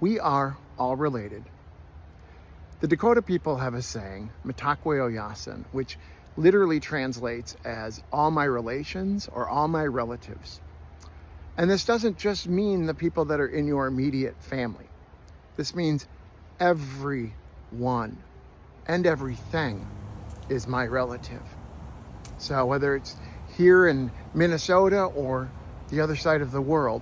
We are all related. The Dakota people have a saying, Metakwe Oyasin, which literally translates as all my relations or all my relatives. And this doesn't just mean the people that are in your immediate family. This means everyone and everything is my relative. So whether it's here in Minnesota or the other side of the world,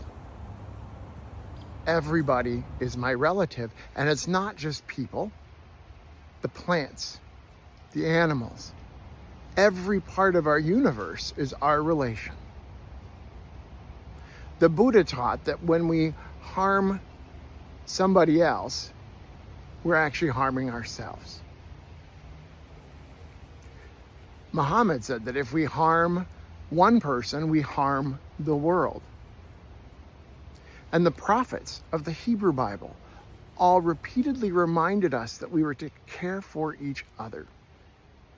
everybody is my relative. And it's not just people, the plants, the animals, every part of our universe is our relation. The Buddha taught that when we harm somebody else, we're actually harming ourselves. Muhammad said that if we harm one person, we harm the world. And the prophets of the Hebrew Bible all repeatedly reminded us that we were to care for each other,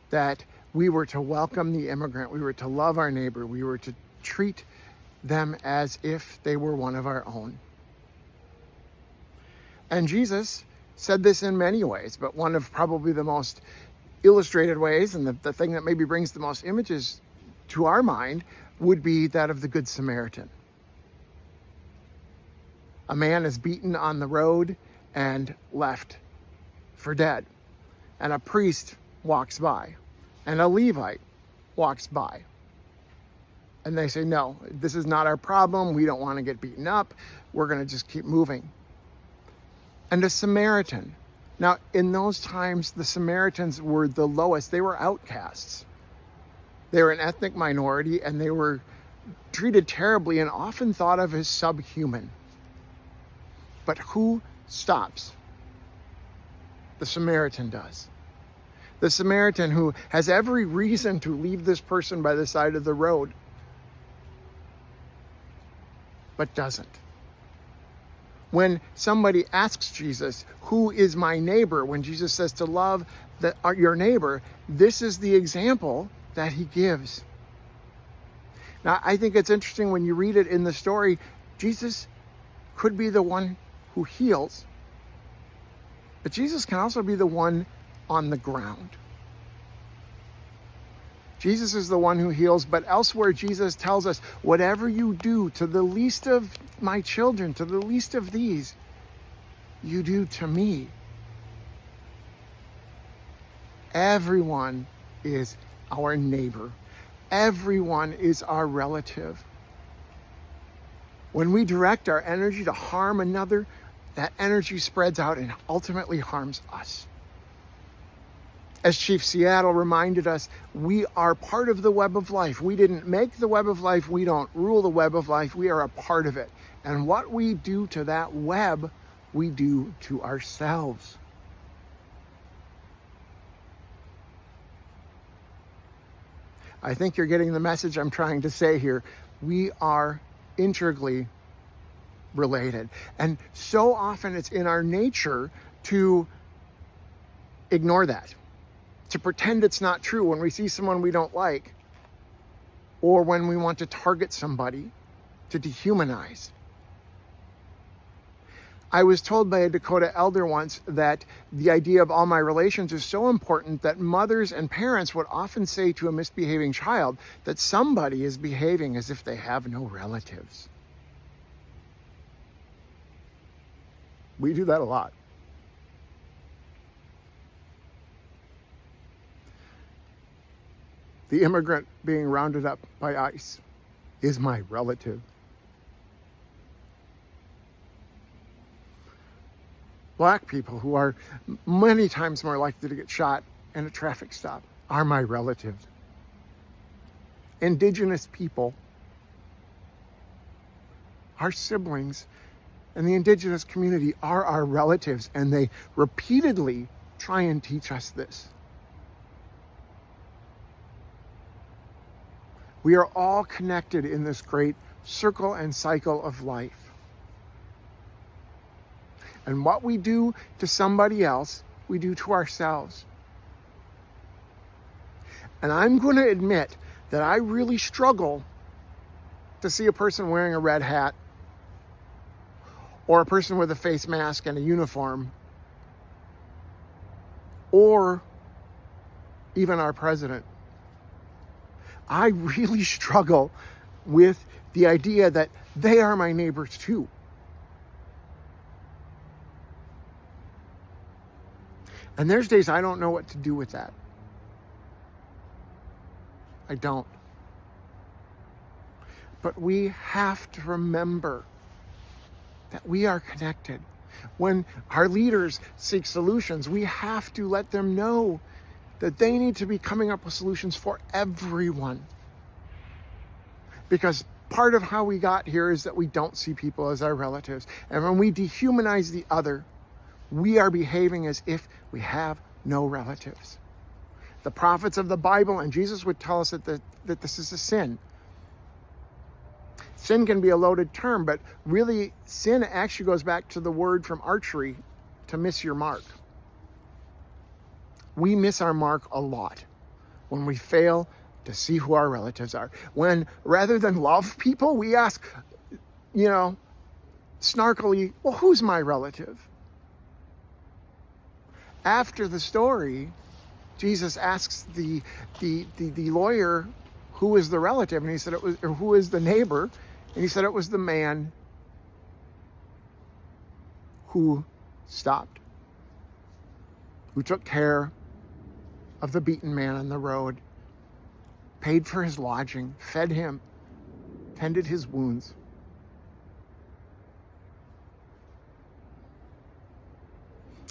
that we were to welcome the immigrant, we were to love our neighbor, we were to treat them as if they were one of our own. And Jesus said this in many ways, but one of probably the most illustrated ways, and the thing that maybe brings the most images to our mind, would be that of the Good Samaritan. A man is beaten on the road and left for dead. And a priest walks by, and a Levite walks by. And they say, no, this is not our problem. We don't want to get beaten up. We're going to just keep moving. And a Samaritan. Now, in those times, the Samaritans were the lowest. They were outcasts. They were an ethnic minority, and they were treated terribly and often thought of as subhuman. But who stops? The Samaritan does. The Samaritan who has every reason to leave this person by the side of the road, but doesn't. When somebody asks Jesus, who is my neighbor? When Jesus says to love your neighbor, this is the example that he gives. Now, I think it's interesting when you read it in the story, Jesus could be the one who heals, but Jesus can also be the one on the ground. Jesus is the one who heals, but elsewhere Jesus tells us, whatever you do to the least of my children, to the least of these, you do to me. Everyone is our neighbor. Everyone is our relative. When we direct our energy to harm another, that energy spreads out and ultimately harms us. As Chief Seattle reminded us, we are part of the web of life. We didn't make the web of life. We don't rule the web of life. We are a part of it. And what we do to that web, we do to ourselves. I think you're getting the message I'm trying to say here. We are integrally related. And so often it's in our nature to ignore that, to pretend it's not true when we see someone we don't like, or when we want to target somebody, to dehumanize. I was told by a Dakota elder once that the idea of all my relations is so important that mothers and parents would often say to a misbehaving child that somebody is behaving as if they have no relatives. We do that a lot. The immigrant being rounded up by ICE is my relative. Black people who are many times more likely to get shot in a traffic stop are my relatives. Indigenous people, our siblings, and the Indigenous community are our relatives, and they repeatedly try and teach us this. We are all connected in this great circle and cycle of life. And what we do to somebody else, we do to ourselves. And I'm going to admit that I really struggle to see a person wearing a red hat or a person with a face mask and a uniform, or even our president. I really struggle with the idea that they are my neighbors too. And there's days I don't know what to do with that. I don't. But we have to remember that we are connected. When our leaders seek solutions, we have to let them know that they need to be coming up with solutions for everyone. Because part of how we got here is that we don't see people as our relatives. And when we dehumanize the other, we are behaving as if we have no relatives. The prophets of the Bible and Jesus would tell us that this is a sin. Sin can be a loaded term, but really sin actually goes back to the word from archery, to miss your mark. We miss our mark a lot when we fail to see who our relatives are. When rather than love people, we ask, snarkily, well, who's my relative? After the story, Jesus asks the lawyer, who is the relative? And he said who is the neighbor? And he said it was the man who stopped, who took care of the beaten man on the road, paid for his lodging, fed him, tended his wounds.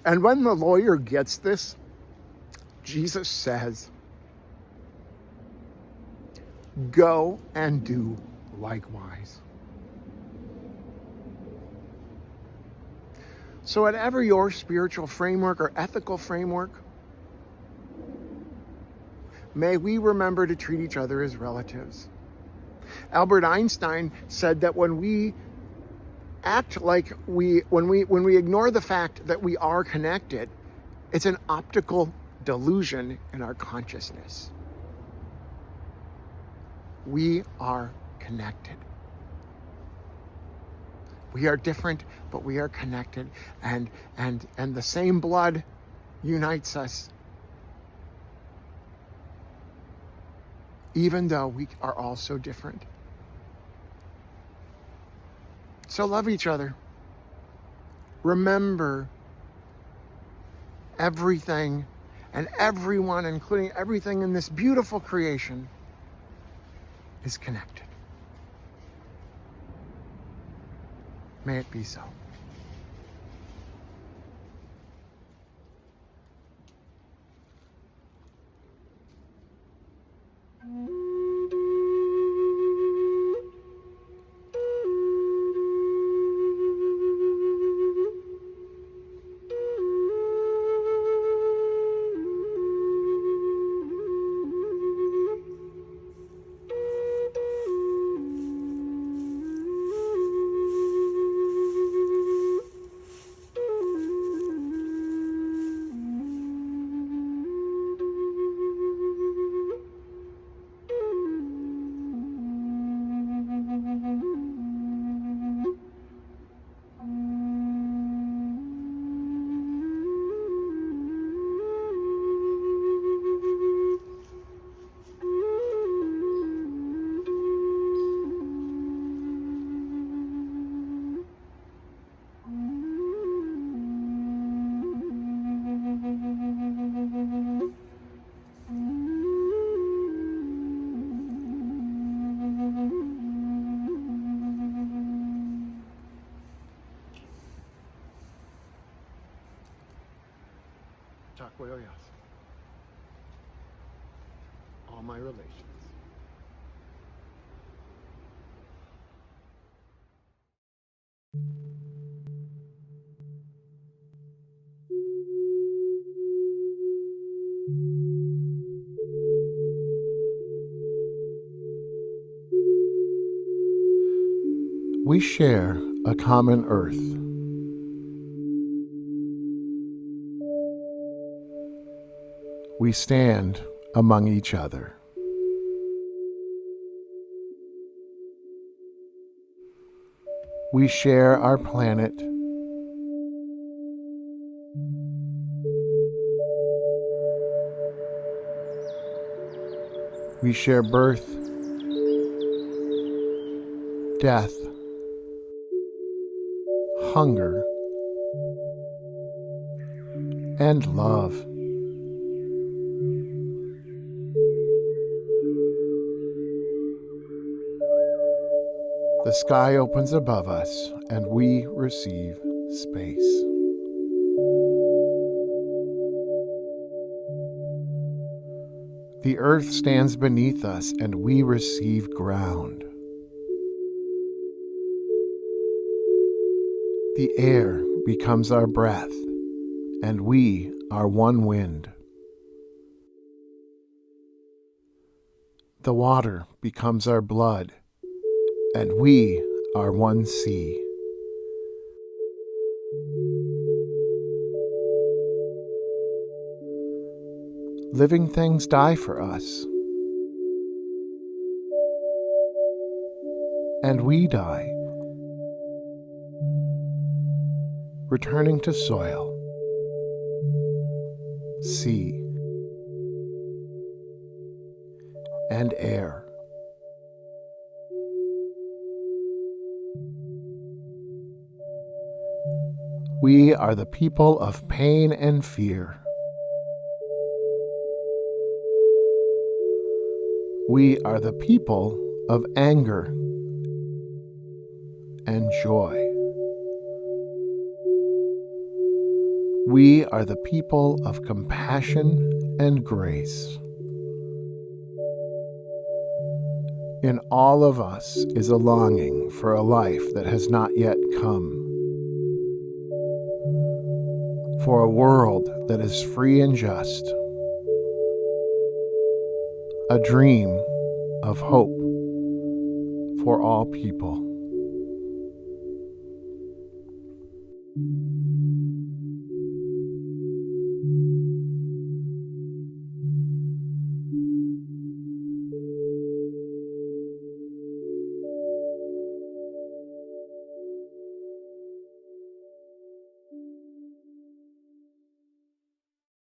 And when the lawyer gets this, Jesus says, go and do likewise. So whatever your spiritual framework or ethical framework, may we remember to treat each other as relatives. Albert Einstein said that when we act like when we ignore the fact that we are connected, it's an optical delusion in our consciousness. We are connected. We are different, but we are connected, and the same blood unites us, even though we are all so different. So love each other. Remember, everything and everyone, including everything in this beautiful creation, is connected. May it be so. All my relations. We share a common earth. We stand among each other. We share our planet. We share birth, death, hunger, and love. The sky opens above us, and we receive space. The earth stands beneath us, and we receive ground. The air becomes our breath, and we are one wind. The water becomes our blood, and we are one sea. Living things die for us, and we die, returning to soil, sea, and air. We are the people of pain and fear. We are the people of anger and joy. We are the people of compassion and grace. In all of us is a longing for a life that has not yet come, for a world that is free and just, a dream of hope for all people.